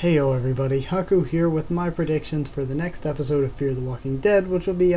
Heyo everybody, Haku here with my predictions for the next episode of Fear the Walking Dead, which will be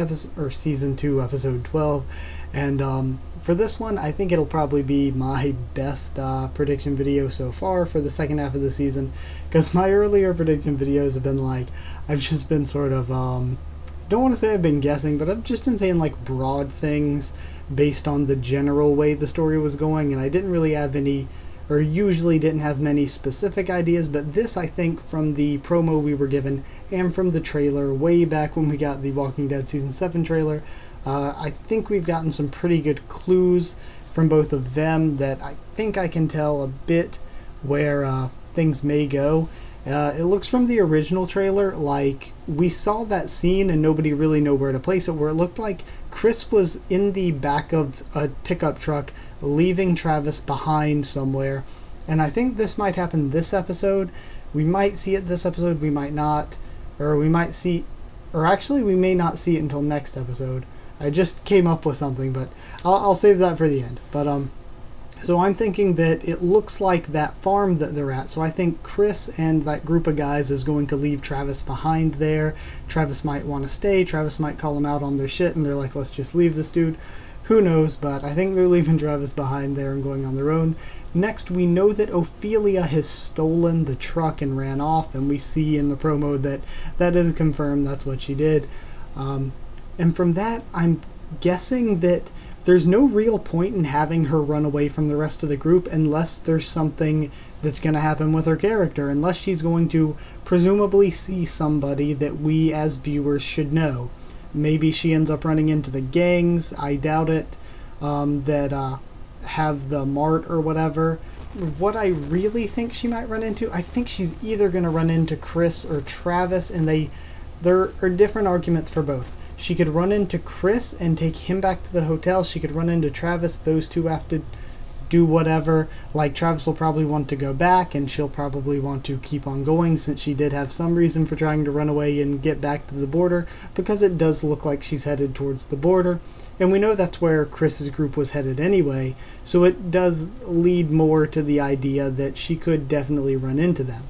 Season 2, Episode 12. And for this one, I think it'll probably be my best prediction video so far for the second half of the season, because my earlier prediction videos have been like, I've just been sort of, don't want to say I've been guessing, but I've just been saying like broad things based on the general way the story was going, and I didn't really have any, or usually didn't have many specific ideas. But this, I think, from the promo we were given and from the trailer way back when we got the Walking Dead Season 7 trailer, I think we've gotten some pretty good clues from both of them that I think I can tell a bit where things may go. It looks from the original trailer like we saw that scene and nobody really knew where to place it, where it looked like Chris was in the back of a pickup truck leaving Travis behind somewhere. And I think this might happen this episode. We might see it this episode, we might not. Or we might see, or actually we may not see it until next episode. I just came up with something, but I'll save that for the end. But so I'm thinking that it looks like that farm that they're at. So I think Chris and that group of guys is going to leave Travis behind there. Travis might want to stay. Travis might call them out on their shit and they're like, let's just leave this dude. Who knows, but I think they're leaving Travis behind there and going on their own. Next, we know that Ophelia has stolen the truck and ran off, and we see in the promo that that is confirmed. That's what she did. And from that, I'm guessing that there's no real point in having her run away from the rest of the group unless there's something that's going to happen with her character, unless she's going to presumably see somebody that we as viewers should know. Maybe she ends up running into the gangs, I doubt it, that have the mart or whatever. What I really think she might run into, I think she's either going to run into Chris or Travis, and there are different arguments for both. She could run into Chris and take him back to the hotel. She could run into Travis. Those two have to do whatever. Like, Travis will probably want to go back, and she'll probably want to keep on going since she did have some reason for trying to run away and get back to the border, because it does look like she's headed towards the border. And we know that's where Chris's group was headed anyway, so it does lead more to the idea that she could definitely run into them.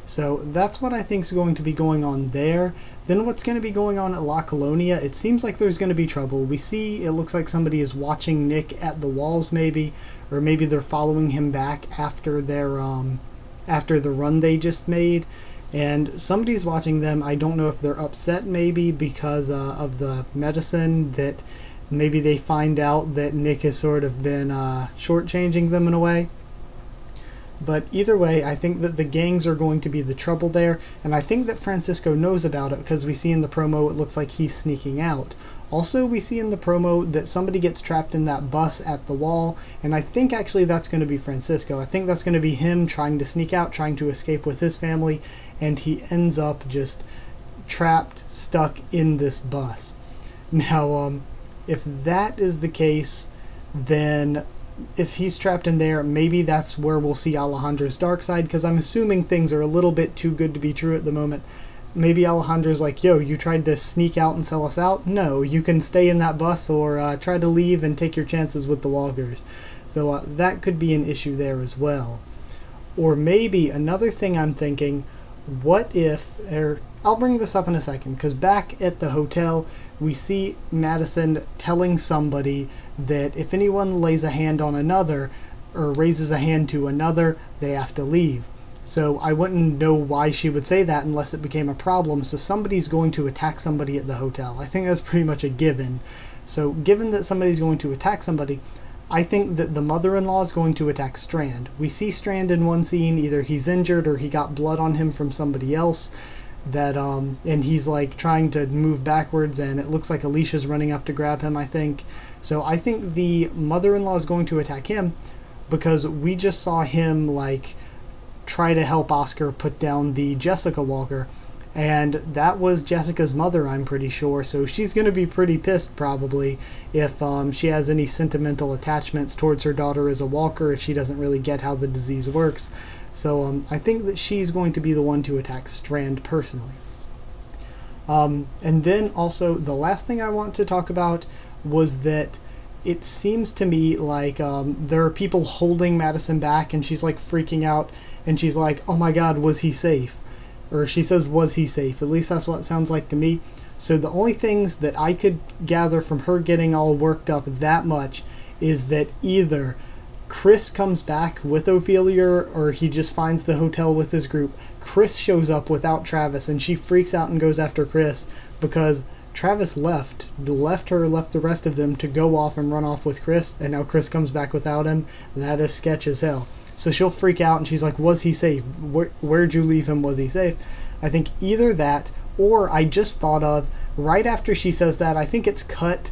So that's what I think is going to be going on there. Then what's going to be going on at La Colonia, it seems like there's going to be trouble. We see it looks like somebody is watching Nick at the walls maybe, or maybe they're following him back after their after the run they just made. And somebody's watching them. I don't know if they're upset maybe because of the medicine, that maybe they find out that Nick has sort of been shortchanging them in a way. But either way, I think that the gangs are going to be the trouble there, and I think that Francisco knows about it because we see in the promo it looks like he's sneaking out. Also, we see in the promo that somebody gets trapped in that bus at the wall, and I think actually that's going to be Francisco. I think that's going to be him trying to sneak out, trying to escape with his family, and he ends up just trapped, stuck in this bus. Now, if that is the case, then if he's trapped in there, maybe that's where we'll see Alejandro's dark side, because I'm assuming things are a little bit too good to be true at the moment. Maybe Alejandro's like, yo, you tried to sneak out and sell us out? No, you can stay in that bus or try to leave and take your chances with the walkers. So that could be an issue there as well. Or maybe another thing I'm thinking, what if, I'll bring this up in a second, because back at the hotel, we see Madison telling somebody that if anyone lays a hand on another, or raises a hand to another, they have to leave. So I wouldn't know why she would say that unless it became a problem. So somebody's going to attack somebody at the hotel. I think that's pretty much a given. So given that somebody's going to attack somebody, I think that the mother-in-law is going to attack Strand. We see Strand in one scene, either he's injured or he got blood on him from somebody else, that and he's like trying to move backwards, and it looks like Alicia's running up to grab him, I think. So I think the mother-in-law is going to attack him, because we just saw him like try to help Oscar put down the Jessica walker, and that was Jessica's mother, I'm pretty sure. So she's going to be pretty pissed probably if she has any sentimental attachments towards her daughter as a walker, if she doesn't really get how the disease works. So I think that she's going to be the one to attack Strand personally. And then also the last thing I want to talk about was that it seems to me like there are people holding Madison back, and she's like freaking out, and she's like, oh my god, was he safe? Or she says, was he safe? At least that's what it sounds like to me. So the only things that I could gather from her getting all worked up that much is that either Chris comes back with Ophelia, or he just finds the hotel with his group. Chris shows up without Travis, and she freaks out and goes after Chris because Travis left her, left the rest of them to go off and run off with Chris, and now Chris comes back without him. That is sketch as hell. So she'll freak out, and she's like, was he safe? Where'd you leave him? Was he safe? I think either that, or I just thought of, right after she says that, I think it's cut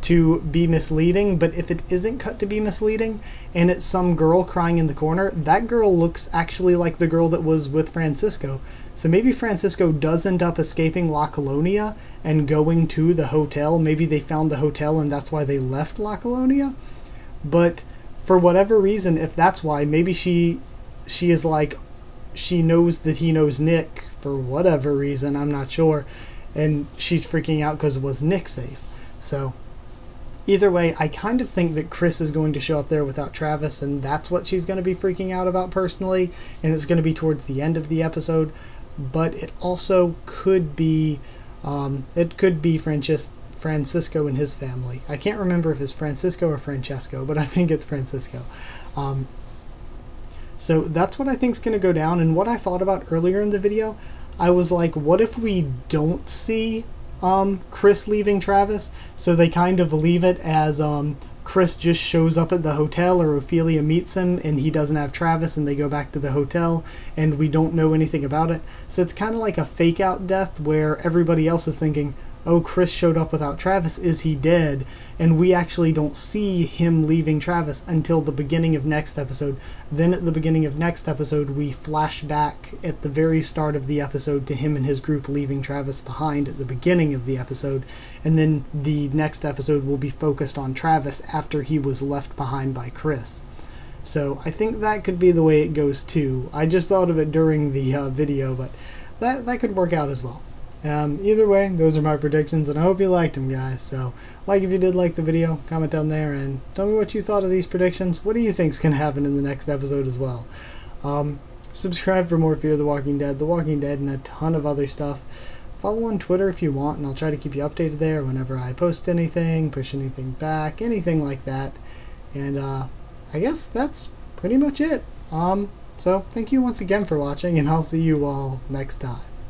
to be misleading, but if it isn't cut to be misleading, and it's some girl crying in the corner, that girl looks actually like the girl that was with Francisco. So maybe Francisco does end up escaping La Colonia and going to the hotel. Maybe they found the hotel and that's why they left La Colonia. But for whatever reason, if that's why, maybe she is like, she knows that he knows Nick for whatever reason, I'm not sure, and she's freaking out because was Nick safe? So either way, I kind of think that Chris is going to show up there without Travis, and that's what she's going to be freaking out about personally, and it's going to be towards the end of the episode. But it also could be Francisco and his family. I can't remember if it's Francisco or Francesco, but I think it's Francisco. So that's what I think is going to go down. And what I thought about earlier in the video, I was like, what if we don't see Chris leaving Travis? So they kind of leave it as Chris just shows up at the hotel, or Ophelia meets him and he doesn't have Travis, and they go back to the hotel and we don't know anything about it. So it's kind of like a fake out death where everybody else is thinking, oh, Chris showed up without Travis, is he dead? And we actually don't see him leaving Travis until the beginning of next episode. Then at the beginning of next episode, we flash back at the very start of the episode to him and his group leaving Travis behind at the beginning of the episode. And then the next episode will be focused on Travis after he was left behind by Chris. So I think that could be the way it goes too. I just thought of it during the video, but that could work out as well. Either way, those are my predictions, and I hope you liked them, guys. So, like if you did like the video, comment down there, and tell me what you thought of these predictions. What do you think's going to happen in the next episode as well? Subscribe for more Fear the Walking Dead, and a ton of other stuff. Follow on Twitter if you want, and I'll try to keep you updated there whenever I post anything, push anything back, anything like that. And I guess that's pretty much it. So, thank you once again for watching, and I'll see you all next time.